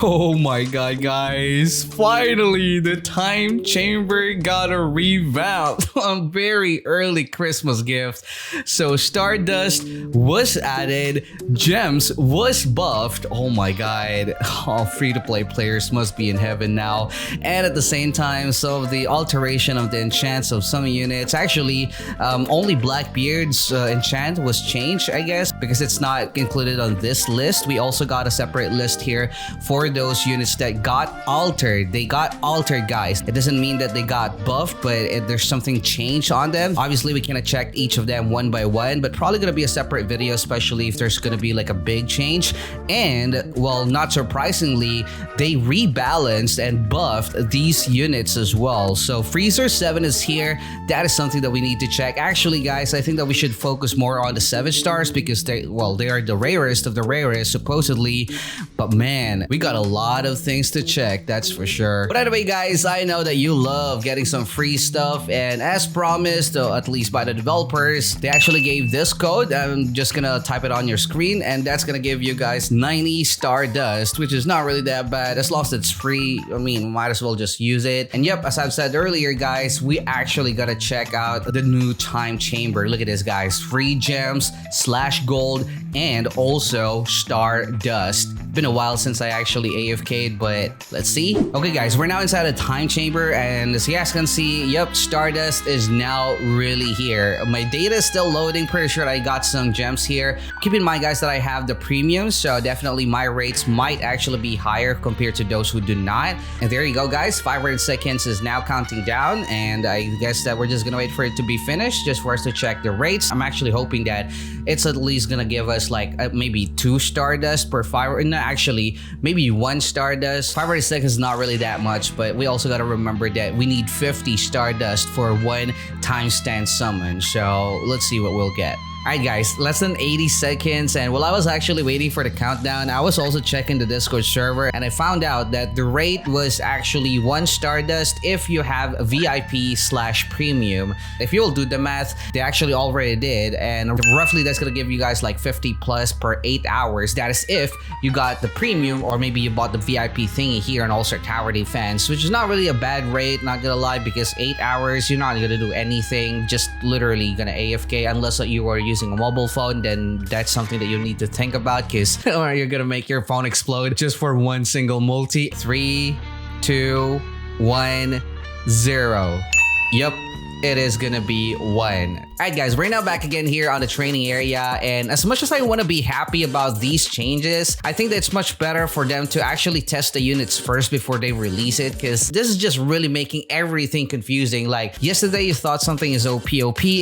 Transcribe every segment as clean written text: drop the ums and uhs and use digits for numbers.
Oh my god, guys. Finally, the time chamber got a revamp. A very early Christmas gift. So Stardust was added, Gems was buffed. Oh my god. All free-to-play players must be in heaven now. And at the same time, some of the alteration of the enchants of some units. Actually, only Blackbeard's enchant was changed, I guess, because it's not included on this list. We also got a separate list here for those units that got altered. They got altered, guys. It doesn't mean that they got buffed, but there's something changed on them. Obviously, we cannot check each of them one by one, but probably gonna be a separate video, especially if there's gonna be like a big change. And well, not surprisingly, they rebalanced and buffed these units as well. So Freezer 7 is here. That is something that we need to check. Actually, guys, I think that we should focus more on the 7 stars because they are the rarest of the rarest, supposedly. But man, we got a lot of things to check, that's for sure. But anyway, guys, I know that you love getting some free stuff, and as promised, at least by the developers, they actually gave this code. I'm just gonna type it on your screen, and that's gonna give you guys 90 Stardust, which is not really that bad. As long as it's free, I mean, might as well just use it. And yep, as I've said earlier, guys, we actually gotta check out the new time chamber. Look at this, guys. Free gems / gold and also Stardust. Been a while since I actually AFK'd, but let's see. Okay, guys, we're now inside a time chamber, and as you guys can see, yep, Stardust is now really here. My data is still loading. Pretty sure I got some gems here. Keep in mind, guys, that I have the premium, so definitely my rates might actually be higher compared to those who do not. And there you go, guys. 500 seconds is now counting down, and I guess that we're just gonna wait for it to be finished just for us to check the rates. I'm actually hoping that it's at least gonna give us like maybe 2 Stardust per 5. No, actually, maybe 1 Stardust. 500 seconds is not really that much, but we also gotta remember that we need 50 Stardust for 1 time stand summon. So let's see what we'll get. Alright, guys, less than 80 seconds, and while I was actually waiting for the countdown, I was also checking the Discord server, and I found out that the rate was actually 1 Stardust if you have VIP / premium. If you'll do the math, they actually already did, and roughly that's gonna give you guys like 50 plus per 8 hours. That is if you got the premium, or maybe you bought the VIP thingy here on All-Star Tower Defense, which is not really a bad rate, not gonna lie, because 8 hours, you're not gonna do anything, just literally gonna AFK unless you are using a mobile phone. Then that's something that you need to think about, because or you're gonna make your phone explode just for one single multi. 3, 2, 1, 0. Yep, it is gonna be 1. Alright, guys, we're now back again here on the training area, and as much as I want to be happy about these changes, I think that it's much better for them to actually test the units first before they release it, because this is just really making everything confusing. Like yesterday you thought something is OP,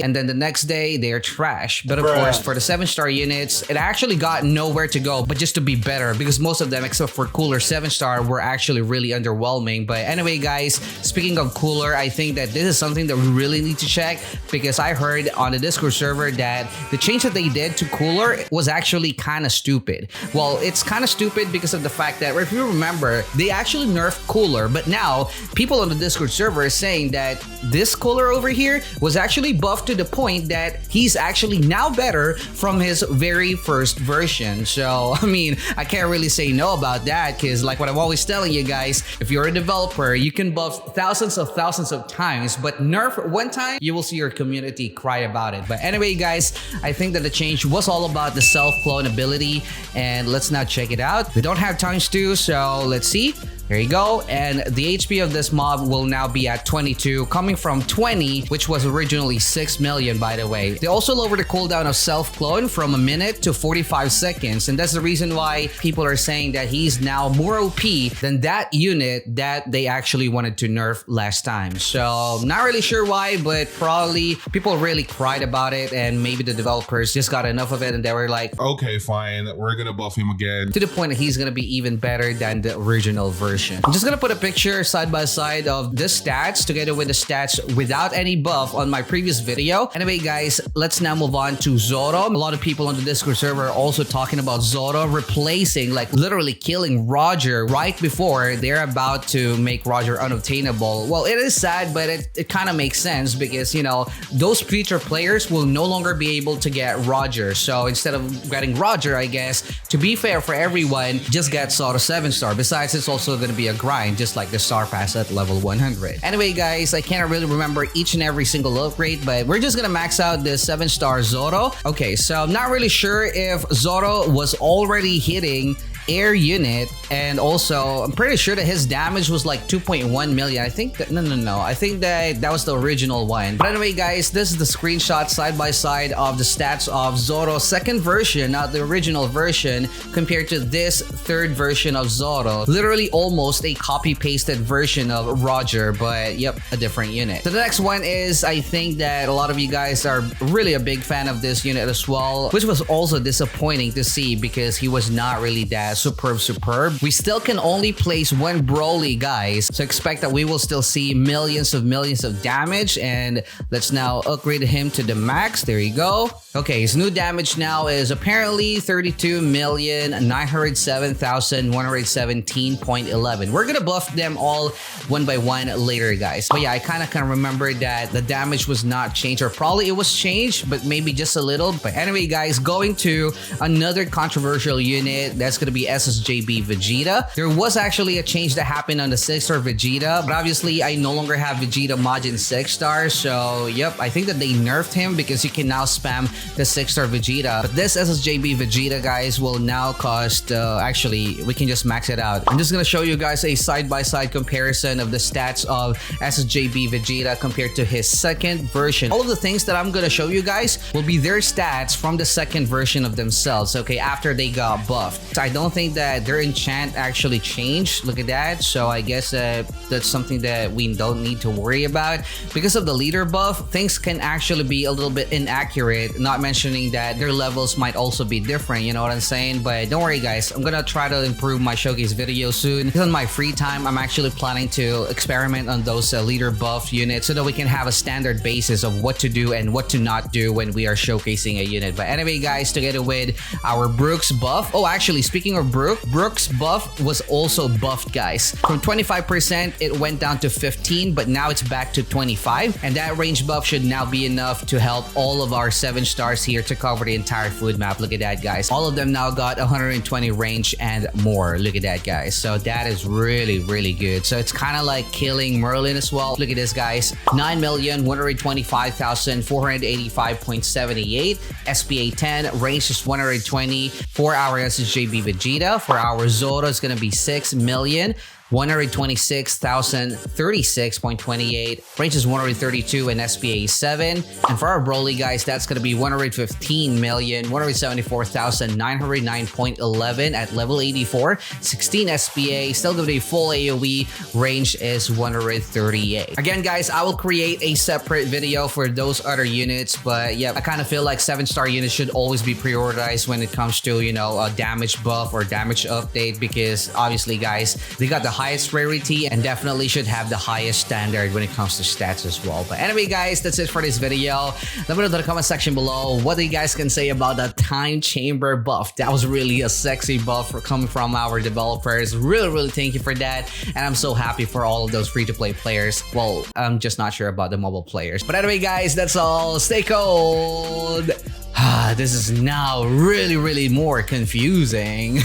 and then the next day they're trash. But of course, for the 7-star units, it actually got nowhere to go but just to be better, because most of them except for Cooler 7-star were actually really underwhelming. But anyway, guys, speaking of Cooler, I think that this is something that we really need to check, because I heard on the Discord server that the change that they did to Cooler was actually kind of stupid. Well, it's kind of stupid because of the fact that, if you remember, they actually nerfed Cooler, but now people on the Discord server are saying that this Cooler over here was actually buffed to the point that he's actually now better from his very first version. So, I mean, I can't really say no about that, because like what I'm always telling you guys, if you're a developer, you can buff thousands of times, but nerf one time, you will see your community cry about it. But anyway, guys, I think that the change was all about the self-clone ability, and let's now check it out. We don't have ×2, so let's see. There you go, and the HP of this mob will now be at 22, coming from 20, which was originally 6 million, by the way. They also lowered the cooldown of self-clone from a minute to 45 seconds, and that's the reason why people are saying that he's now more OP than that unit that they actually wanted to nerf last time. So, not really sure why, but probably people really cried about it, and maybe the developers just got enough of it, and they were like, okay, fine, we're gonna buff him again. To the point that he's gonna be even better than the original version. version. I'm just gonna put a picture side by side of the stats together with the stats without any buff on my previous video. Anyway guys, let's now move on to Zoro. A lot of people on the Discord server are also talking about Zoro replacing, like literally killing Roger right before they're about to make Roger unobtainable. Well, it is sad, but it kind of makes sense because, you know, those future players will no longer be able to get Roger. So instead of getting Roger, I guess, to be fair for everyone, just get Zoro 7-star. Besides, it's also going to be a grind, just like the Star Pass at level 100. Anyway guys, I can't really remember each and every single upgrade, but we're just gonna max out the 7-star Zoro. Okay, so I'm not really sure if Zoro was already hitting air unit, and also I'm pretty sure that his damage was like 2.1 million. I think that no, I think that was the original one. But anyway guys, this is the screenshot side by side of the stats of Zoro's second version, not the original version, compared to this third version of Zoro. Literally almost a copy pasted version of Roger, but yep, a different unit. So the next one is, I think that a lot of you guys are really a big fan of this unit as well, which was also disappointing to see because he was not really that superb. We still can only place one Broly, guys, so expect that we will still see millions of damage. And let's now upgrade him to the max. There you go. Okay, his new damage now is apparently 32,907,117.11. We're gonna buff them all one by one later, guys. But yeah, I kind of remember that the damage was not changed, or probably it was changed, but maybe just a little. But anyway guys, going to another controversial unit, that's gonna be SSJB Vegeta. There was actually a change that happened on the 6-star Vegeta, but obviously I no longer have Vegeta Majin 6-star, so yep, I think that they nerfed him because you can now spam the 6-star Vegeta. But this SSJB Vegeta, guys, will now cost, actually, we can just max it out. I'm just gonna show you guys a side-by-side comparison of the stats of SSJB Vegeta compared to his second version. All of the things that I'm gonna show you guys will be their stats from the second version of themselves, okay, after they got buffed. So I don't think that their enchant actually changed. Look at that. So I guess that's something that we don't need to worry about. Because of the leader buff, things can actually be a little bit inaccurate, not mentioning that their levels might also be different, you know what I'm saying? But don't worry guys, I'm gonna try to improve my showcase video soon. On my free time, I'm actually planning to experiment on those leader buff units so that we can have a standard basis of what to do and what to not do when we are showcasing a unit. But anyway guys, together with our Brooks buff, oh actually speaking of Brooks buff was also buffed, guys. From 25% it went down to 15, but now it's back to 25, and that range buff should now be enough to help all of our 7-stars here to cover the entire food map. Look at that guys, all of them now got 120 range and more. Look at that guys, so that is really good. So it's kind of like killing Merlin as well. Look at this guys, 9,125,485.78 SPA 10, range is 120 for our SSJB Vegeta. For our Zoro is gonna be 6,126,036.28. Range is 132 and SPA 7. And for our Broly, guys, that's going to be 115,174,909.11 at level 84. 16 SPA, still going to be full AoE. Range is 138. Again, guys, I will create a separate video for those other units. But yeah, I kind of feel like 7-star units should always be prioritized when it comes to, you know, a damage buff or damage update, because obviously, guys, they got the highest rarity and definitely should have the highest standard when it comes to stats as well. But anyway guys, that's it for this video. Let me know in the comment section below what you guys can say about the time chamber buff. That was really a sexy buff coming from our developers. Really thank you for that, and I'm so happy for all of those free-to-play players. Well, I'm just not sure about the mobile players. But anyway guys, that's all. Stay cold. This is now really more confusing.